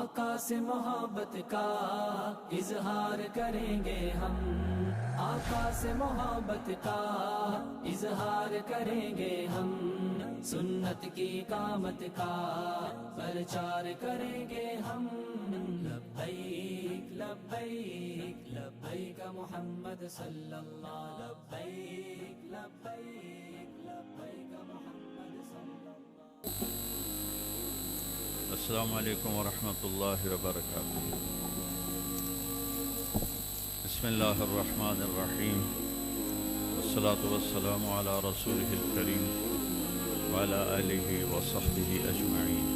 آقا سے محبت کا اظہار کریں گے ہم، آقا سے محبت کا اظہار کریں گے ہم، سنت کی اقامت کا پرچار کریں گے ہم۔ لبیک لبیک لبیک محمد صلی اللہ، لبیک لبیک لبیک محمد صلی اللہ۔ السلام علیکم ورحمۃ اللہ وبرکاتہ۔ بسم اللہ الرحمن الرحیم، والصلاة والسلام علی رسولہ الکریم وعلی آلہ وصحبہ اجمعین۔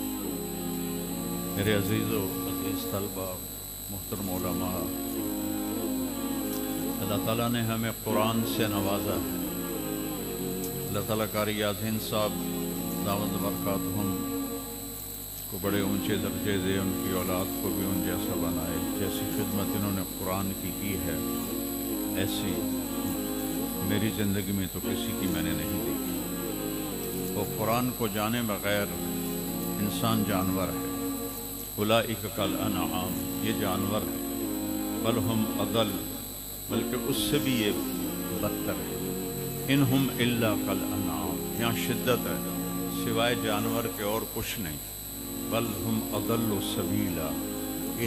میرے عزیز و عزیز طلبہ، محترم علماء، اللہ تعالیٰ نے ہمیں قرآن سے نوازا ہے۔ اللہ تعالیٰ قاری یاسین صاحب دامت برکاتہم کو بڑے اونچے درجے دے، ان کی اولاد کو بھی ان جیسا بنائے۔ جیسی خدمت انہوں نے قرآن کی ہے، ایسی میری زندگی میں تو کسی کی میں نے نہیں دیکھی۔ وہ قرآن کو جانے بغیر انسان جانور ہے۔ اولئک کالانعام، یہ جانور ہے، بل ہم اضل، بلکہ اس سے بھی یہ بدتر ہے۔ انہم الا کالانعام، یہاں شدت ہے، سوائے جانور کے اور کچھ نہیں۔ بل ہم اضل سبیلا،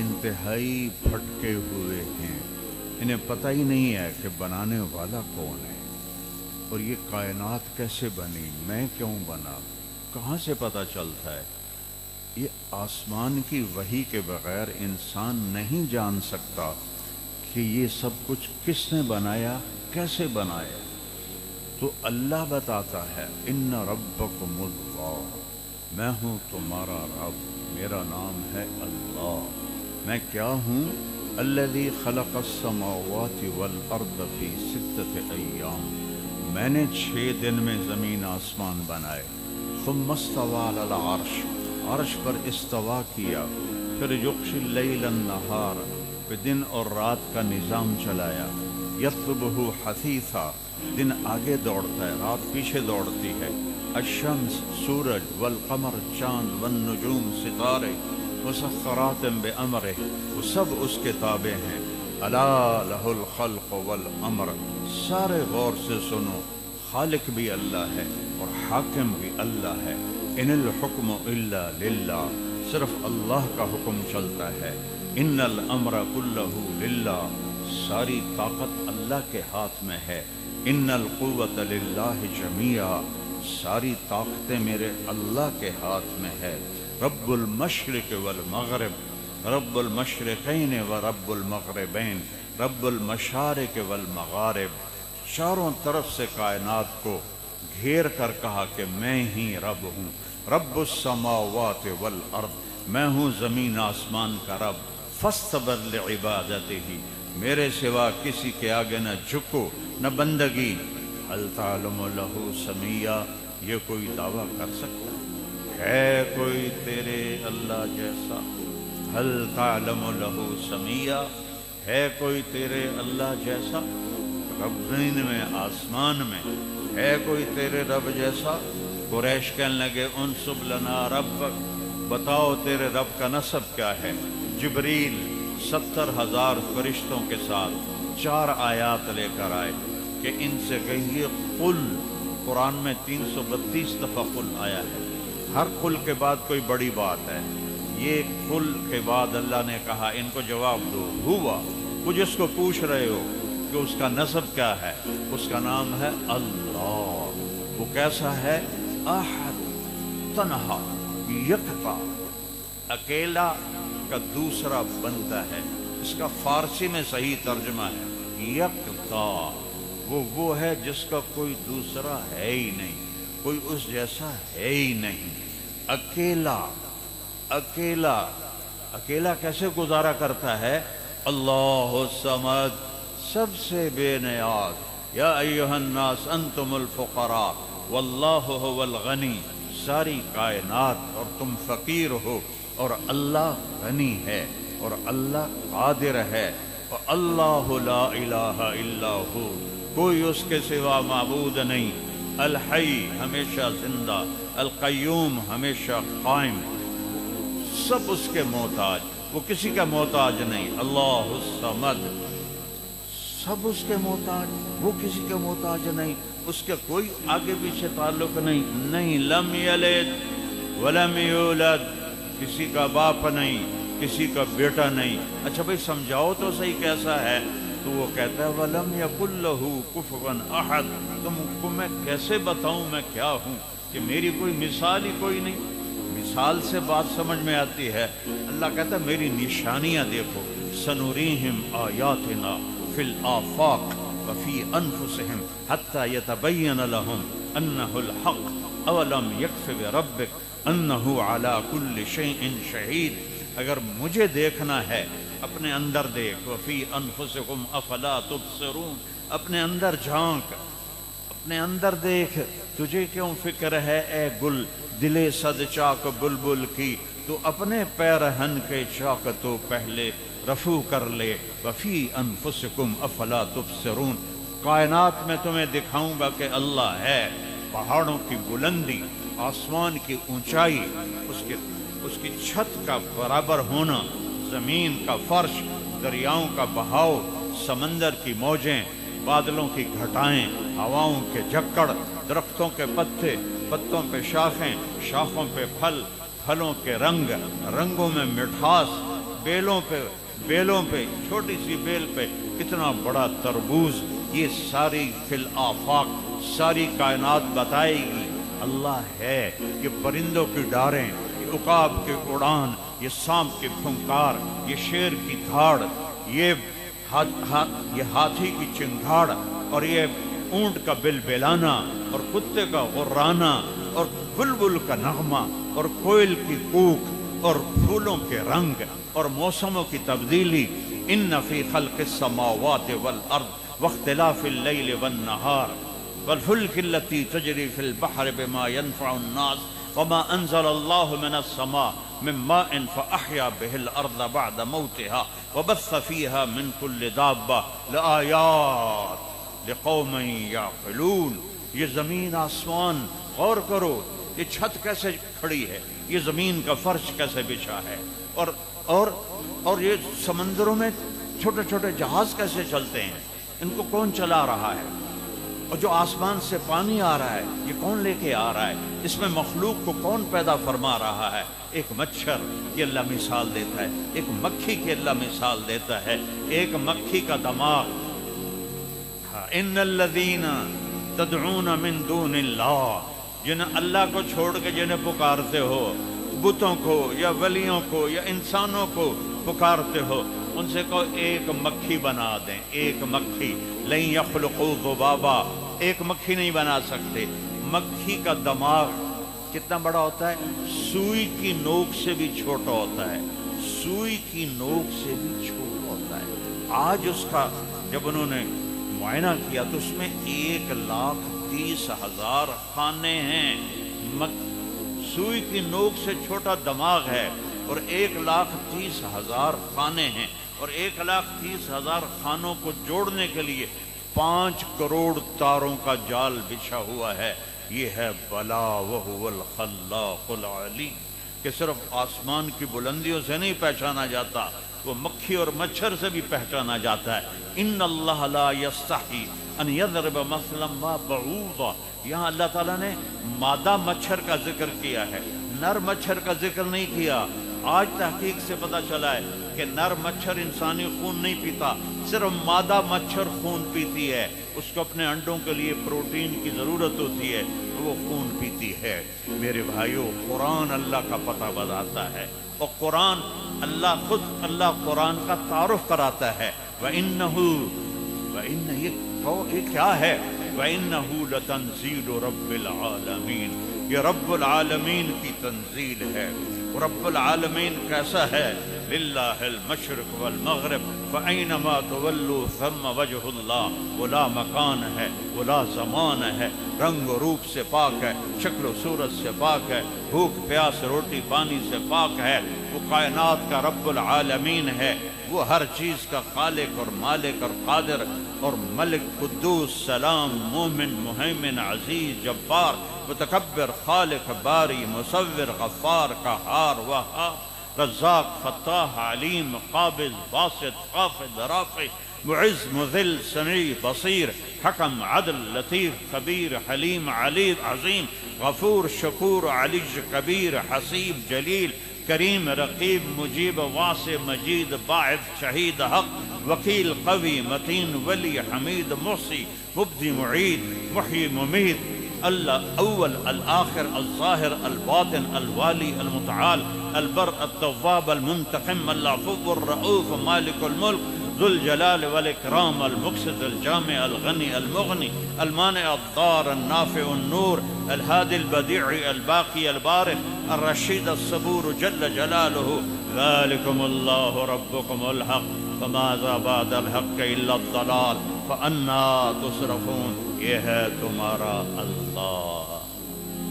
انتہائی پھٹکے ہوئے ہیں، انہیں پتہ ہی نہیں ہے کہ بنانے والا کون ہے، اور یہ کائنات کیسے بنی، میں کیوں بنا، کہاں سے پتہ چلتا ہے۔ یہ آسمان کی وحی کے بغیر انسان نہیں جان سکتا کہ یہ سب کچھ کس نے بنایا، کیسے بنایا۔ تو اللہ بتاتا ہے، ان ربکم اللہ، میں ہوں تمہارا رب، میرا نام ہے اللہ۔ میں کیا ہوں؟ الذی خلق السماوات والارض فی 6 ایام، میں نے 6 دن میں زمین آسمان بنائے۔ ثم استوى علی العرش، عرش پر استوا کیا۔ پھر یغشی اللیل النہار، پھر دن اور رات کا نظام چلایا۔ یطلبہ حثیثا، دن آگے دوڑتا ہے، رات پیچھے دوڑتی ہے۔ الشمس، سورج، والقمر، چاند، والنجوم، ستارے، مسخرات بامرہ، وہ سب اس کے تابع ہیں۔ الا لہ الخلق والامر، سارے غور سے سنو، خالق بھی اللہ ہے اور حاکم بھی اللہ ہے۔ ان الحکم الا للہ، صرف اللہ کا حکم چلتا ہے۔ ان الامر کلہ للہ، ساری طاقت اللہ کے ہاتھ میں ہے۔ ان القوۃ للہ جمیعا، ساری طاقتیں میرے اللہ کے ہاتھ میں ہے۔ رب المشرق والمغرب، رب المشرقین و رب المغربین، رب المشارق والمغارب، چاروں طرف سے کائنات کو گھیر کر کہا کہ میں ہی رب ہوں۔ رب السماوات والارض، میں ہوں زمین آسمان کا رب۔ فاستبر لعبادتہ، میرے سوا کسی کے آگے نہ جھکو نہ بندگی۔ هل تعلم له سمیہ، یہ کوئی دعویٰ کر سکتا ہے کوئی تیرے اللہ جیسا؟ هل تعلم له سمیہ، ہے کوئی تیرے اللہ جیسا؟ ربین میں، آسمان میں ہے کوئی تیرے رب جیسا؟ قریش کہنے لگے انصب لنا ربک، بتاؤ تیرے رب کا نسب کیا ہے۔ جبریل 70,000 فرشتوں کے ساتھ 4 آیات لے کر آئے کہ ان سے کہیے قل، قرآن میں 332 دفعہ قل آیا ہے، ہر قل کے بعد کوئی بڑی بات ہے۔ یہ قل کے بعد اللہ نے کہا ان کو جواب دو، ہوا، وہ جس کو پوچھ رہے ہو کہ اس کا نسب کیا ہے، اس کا نام ہے اللہ۔ وہ کیسا ہے؟ احد، تنہا، یکتا، اکیلا کا دوسرا بنتا ہے۔ اس کا فارسی میں صحیح ترجمہ ہے یکتا، وہ ہے جس کا کوئی دوسرا ہے ہی نہیں، کوئی اس جیسا ہے ہی نہیں۔ اکیلا، اکیلا، اکیلا کیسے گزارا کرتا ہے؟ اللہ الصمد، سب سے بے نیاز۔ یا ایہا الناس انتم الفقراء واللہ هو الغنی، ساری کائنات اور تم فقیر ہو اور اللہ غنی ہے اور اللہ قادر ہے۔ اور اللہ لا الہ الا ہو، کوئی اس کے سوا معبود نہیں۔ الحی، ہمیشہ زندہ، القیوم، ہمیشہ قائم، سب اس کے محتاج، وہ کسی کا محتاج نہیں. اللہ الصمد، سب اس کے محتاج، وہ کسی کا محتاج نہیں، اس کے کوئی آگے پیچھے تعلق نہیں. لم یلد ولم یولد، کسی کا باپ نہیں، کسی کا بیٹا نہیں. اچھا بھائی سمجھاؤ تو صحیح کیسا ہے؟ تو وہ کہتا ہے وَلَمْ يَكُنْ لَهُ كُفُوًا أَحَدٌ. تم کو میں کیسے بتاؤں میں کیا ہوں کہ میری کوئی مثال ہی کوئی نہیں. مثال سے بات سمجھ میں آتی ہے. اللہ کہتا ہے میری نشانیاں دیکھو. سَنُرِيهِمْ آيَاتِنَا فِي الْآفَاقِ وَفِي أَنفُسِهِمْ حَتَّى يَتَبَيَّنَ لَهُمْ أَنَّهُ الْحَقُّ أَوَلَمْ يَكْفِ بِرَبِّكَ أَنَّهُ عَلَى كُلِّ شَيْءٍ شَهِيدٌ. اگر مجھے دیکھنا ہے اپنے اندر دیکھ. وفی انفسکم افلا تبصرون، اپنے اندر جھانک، اپنے اندر دیکھ. تجھے کیوں فکر ہے اے گل دلے صد چاک بلبل کی، تو اپنے پیرہن کے چاک تو پہلے رفو کر لے. وفی انفسکم افلا تبصرون، کائنات میں تمہیں دکھاؤں گا کہ اللہ ہے. پہاڑوں کی بلندی، آسمان کی اونچائی، اس کی چھت کا برابر ہونا، زمین کا فرش، دریاؤں کا بہاؤ، سمندر کی موجیں، بادلوں کی گھٹائیں، ہواؤں کے جھکڑ، درختوں کے پتے، پتوں پہ شاخیں، شاخوں پہ پھل، پھلوں کے رنگ، رنگوں میں مٹھاس، بیلوں پہ چھوٹی سی بیل پہ کتنا بڑا تربوز. یہ ساری فی الآفاق، ساری کائنات بتائے گی اللہ ہے. یہ پرندوں کی ڈاریں، یہ عقاب کی اڑان، یہ سانپ کی پھنکار، یہ شیر کی دھاڑ، یہ ہاتھی کی چنگھاڑ، اور یہ اونٹ کا بلبلانا، اور کتے کا غرانہ، اور بلبل کا نغمہ، اور کوئل کی کوک، اور پھولوں کے رنگ، اور موسموں کی تبدیلی. ان فی خلق السماوات والارض واختلاف اللیل والنہار والفلک التي تجری فی البحر بما ينفع الناس وما انزل اللہ من السماء من ماء فاحیا به الارض بعد موتها وبث فيها من كل دابة لآیات لقوم یعقلون. یہ زمین آسمان غور کرو، یہ چھت کیسے کھڑی ہے، یہ زمین کا فرش کیسے بچھا ہے، اور یہ سمندروں میں چھوٹے چھوٹے جہاز کیسے چلتے ہیں، ان کو کون چلا رہا ہے، اور جو آسمان سے پانی آ رہا ہے یہ کون لے کے آ رہا ہے، اس میں مخلوق کو کون پیدا فرما رہا ہے. ایک مچھر کی اللہ مثال دیتا ہے، ایک مکھی کی اللہ مثال دیتا ہے، ایک مکھی کا دماغ. ان الذین تدعون من دون اللہ، جنہیں اللہ کو چھوڑ کے جنہیں پکارتے ہو، بتوں کو یا ولیوں کو یا انسانوں کو پکارتے ہو، ان سے کہو ایک مکھی بنا دیں. ایک مکھی، لن یخلقوا ذبابا، ایک مکھی نہیں بنا سکتے. مکھی کا دماغ کتنا بڑا ہوتا ہے؟ سوئی کی نوک سے بھی چھوٹا ہوتا ہے، سوئی کی نوک سے بھی چھوٹا ہوتا ہے. آج اس کا جب انہوں نے معائنہ کیا تو اس میں 1,30,000 خانے ہیں. سوئی کی نوک سے چھوٹا دماغ ہے، اور 1,30,000 خانے ہیں، اور 1,30,000 خانوں کو جوڑنے کے لیے 5 کروڑ تاروں کا جال بچھا ہوا ہے. یہ ہے بلا وہو الخلاق العلیم، کہ صرف آسمان کی بلندیوں سے نہیں پہچانا جاتا، وہ مکھی اور مچھر سے بھی پہچانا جاتا ہے. ان اللہ لا یستحی ان یضرب مثلا ما بعوضہ، یہاں اللہ تعالیٰ نے مادہ مچھر کا ذکر کیا ہے، نر مچھر کا ذکر نہیں کیا. آج تحقیق سے پتہ چلا ہے کہ نر مچھر انسانی خون نہیں پیتا، صرف مادہ مچھر خون پیتی ہے. اس کو اپنے انڈوں کے لیے پروٹین کی ضرورت ہوتی ہے، وہ خون پیتی ہے. میرے بھائیوں، قرآن اللہ کا پتہ بتاتا ہے، اور قرآن اللہ قرآن کا تعارف کراتا ہے. یہ کیا ہے؟ وَإِنَّهُ لَتَنزِيلُ رَبِّ الْعَالَمِينَ، یہ رب العالمین کی تنزیل ہے. رب العالمین کیسا ہے؟ للہ المشرق والمغرب فأینما تولوا ثم وجہ اللہ. وہ لا مکان ہے، وہ لا زمان ہے، رنگ و روپ سے پاک ہے، شکل و صورت سے پاک ہے، بھوک پیاس روٹی پانی سے پاک ہے. وہ کائنات کا رب العالمین ہے، وہ ہر چیز کا خالق اور مالک اور قادر اور ملک، قدوس، سلام، مومن، مہیمن، عزیز، جبار، متکبر، خالق، باری، مصور، غفار، قہار، وہاب. رزاق فتاح علیم قابض باسط خافض رافع معز مذل سمیع بصیر حکم عدل لطیف خبیر حلیم علیم عظیم غفور شکور علی کبیر حسیب جلیل کریم رقیب مجیب واسع مجید باعث شہید حق وکیل قوی متین ولی حمید محصی مبدی معید محیی ممید اللہ اول الآخر الظاہر الباطن الوالی المتعال البر التواب المنتقم العفو الرؤوف مالک الملک ذو الجلال والإكرام المقسط الجامع الغني المغني المانع الضار النافع النور الهادي البديع الباقي البارئ الرشيد الصبور جل جلاله ذلكم الله ربكم الحق فماذا بعد الحق إلا الضلال فأنا تصرفون یہ ہے تمہارا اللہ.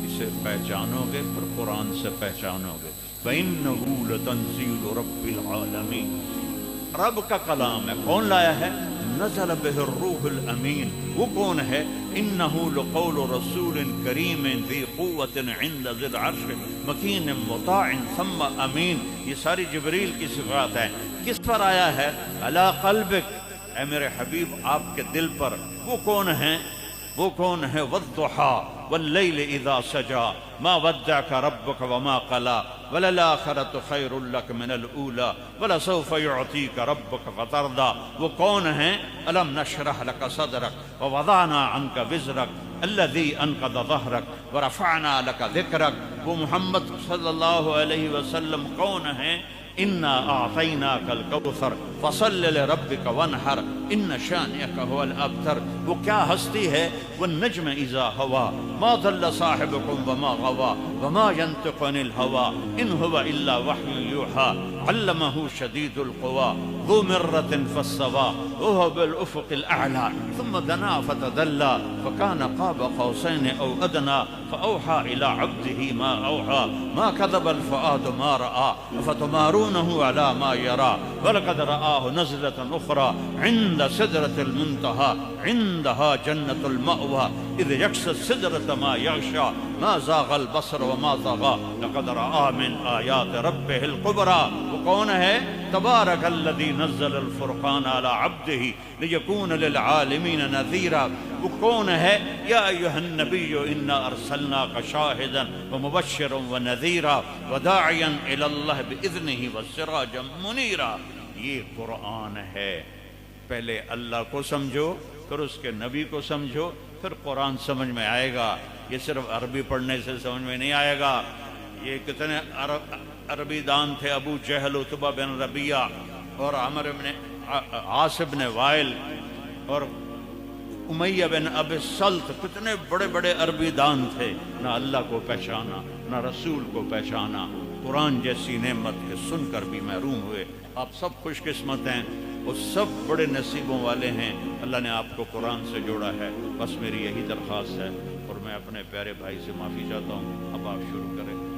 اسے پہچانو گے پھر قرآن سے پہچانو گے. فَإِنَّهُ لَتَنزِيلُ رَبِّ الْعَالَمِينَ رب کا کلام ہے. کون لایا ہے؟ نزل بہ الروح الامین. وہ کون ہے؟ انہ لقول رسول کریم ذی قوت عند ذی العرش مکین مطاع ثم امین. یہ ساری جبریل کی صفات ہیں. کس پر آیا ہے؟ علی قلبک، اے میرے حبیب آپ کے دل پر. وہ کون ہیں؟ وہ کون ہے؟ والضحى واللیل اذا سجا ما ودعك ربك وما قلا وللآخرة خیر لك من الاولى ولسوف يعطيك ربك فترضى. وہ کون ہیں؟ الم نشرح لك صدرك ووضعنا عنك وزرك الذي انقض ظهرك ورفعنا لك ذكرك. وہ محمد صلی اللہ علیہ وسلم کون ہیں؟ انا اعطیناک الکوثر فصل لربک وانحر ان شانئک هو الابتر. وہ کیا ہستی ہے؟ والنجم اذا ہوا ما ضل صاحبکم وما غوا وما ينطق عن الهوى ان هو الا وحی یوحى علمه شدید القوى ذو مرة فاستوى وهو بالافق الاعلى ثم دنا فتدلى فكان قاب قوسين او ادنى فاوحى الى عبده ما اوحى ما كذب الفؤاد ما راى افتمارونه على ما يرى ولقد رآه نزلة اخرى عند سدرة المنتهى عندها جنة المأوى اذ يغشى السدرة ما يغشى ما زاغ البصر وما طغى لقد رآه من آيات ربه الكبرى. وكون ہے؟ تبارك الذي نزل الفرقان على عبده ليكون للعالمين نذيرا. وكون ہے؟ يا أيها النبي إنا أرسلناك شاهدا ومبشرا ونذيرا وداعيا إلى الله بإذنه وسراجا منيرا. یہ قرآن ہے. پہلے اللہ کو سمجھو پھر اس کے نبی کو سمجھو پھر قرآن سمجھ میں آئے گا. یہ صرف عربی پڑھنے سے سمجھ میں نہیں آئے گا. یہ کتنے عربی دان تھے؟ ابو جہل، عتبہ بن ربیعہ اور عمر بن عاص بن وائل اور امیہ بن ابی السلط. کتنے بڑے بڑے عربی دان تھے. نہ اللہ کو پہچانا نہ رسول کو پہچانا. قرآن جیسی نعمت کے سن کر بھی محروم ہوئے. آپ سب خوش قسمت ہیں اور سب بڑے نصیبوں والے ہیں. اللہ نے آپ کو قرآن سے جوڑا ہے. بس میری یہی درخواست ہے اور میں اپنے پیارے بھائی سے معافی چاہتا ہوں. اب آپ شروع کریں.